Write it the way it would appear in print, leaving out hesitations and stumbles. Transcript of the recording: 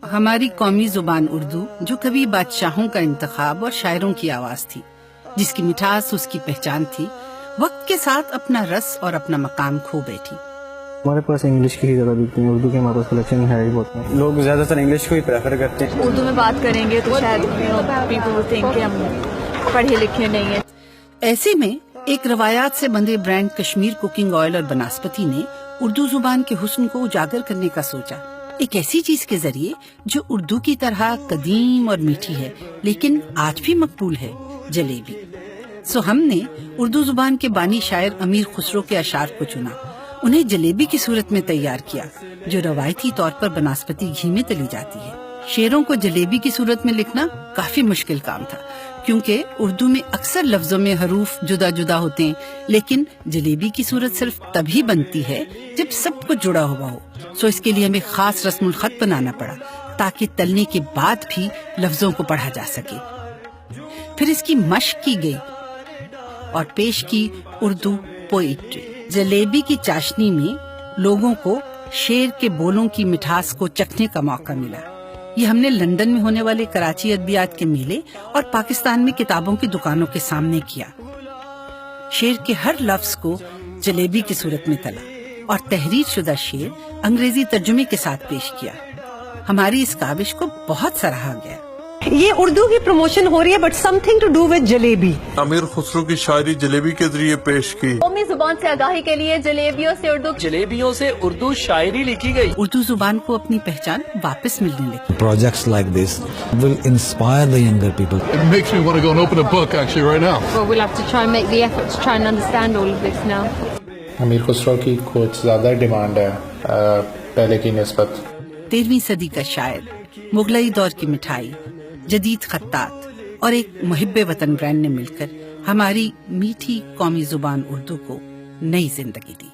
ہماری قومی زبان اردو جو کبھی بادشاہوں کا انتخاب اور شاعروں کی آواز تھی، جس کی مٹھاس اس کی پہچان تھی، وقت کے ساتھ اپنا رس اور اپنا مقام کھو بیٹھی۔ ہمارے پاس انگلش کی ہی زیادہ بکتی ہیں، اردو کے ہمارے پاس کلیکشن ہے ہی بہت ہیں۔ لوگ زیادہ تر انگلش کو ہی پریفر کرتے ہیں۔ اردو میں بات کریں گے تو شاید پیپل ول تھنک کہ ہم پڑھے لکھے نہیں ہیں۔ ایسے میں ایک روایات سے بندھے برانڈ کشمیر کوکنگ آئل اور بناسپتی نے اردو زبان کے حسن کو اجاگر کرنے کا سوچا، ایک ایسی چیز کے ذریعے جو اردو کی طرح قدیم اور میٹھی ہے لیکن آج بھی مقبول ہے، جلیبی۔ سو ہم نے اردو زبان کے بانی شاعر امیر خسرو کے اشعار کو چنا، انہیں جلیبی کی صورت میں تیار کیا جو روایتی طور پر بناسپتی گھی میں تلی جاتی ہے۔ شعروں کو جلیبی کی صورت میں لکھنا کافی مشکل کام تھا، کیونکہ اردو میں اکثر لفظوں میں حروف جدا جدا ہوتے ہیں، لیکن جلیبی کی صورت صرف تبھی بنتی ہے جب سب کچھ جڑا ہوا ہو۔ سو اس کے لیے ہمیں خاص رسم الخط بنانا پڑا تاکہ تلنے کے بعد بھی لفظوں کو پڑھا جا سکے۔ پھر اس کی مشق کی گئی اور پیش کی اردو پوئٹری۔ جلیبی کی چاشنی میں لوگوں کو شعر کے بولوں کی مٹھاس کو چکھنے کا موقع ملا۔ یہ ہم نے لندن میں ہونے والے کراچی ادبیات کے میلے اور پاکستان میں کتابوں کی دکانوں کے سامنے کیا۔ شعر کے ہر لفظ کو جلیبی کی صورت میں تلا اور تحریر شدہ شعر انگریزی ترجمے کے ساتھ پیش کیا۔ ہماری اس کاوش کو بہت سراہا گیا۔ یہ اردو کی پروموشن ہو رہی ہے but something to do with jalebi. Amir Khusro کی شاعری جلیبی کے ذریعے پیش کی۔ قومی زبان سے آگاہی کے لیے جلیبیوں سے اردو شاعری لکھی گئی۔ اردو زبان کو اپنی پہچان واپس ملنے لگی۔ Projects like this will inspire the younger people. It makes me want to go and open a book actually right now. Well, we'll have to try and make the effort to try and understand all of this now. امیر خسرو کی کچھ زیادہ demand ہے پہلے کی نسبت۔ 13ویں صدی کا شاعر، مغلئی دور کی مٹھائی، جدید خطاط اور ایک محب وطن برانڈ نے مل کر ہماری میٹھی قومی زبان اردو کو نئی زندگی دی۔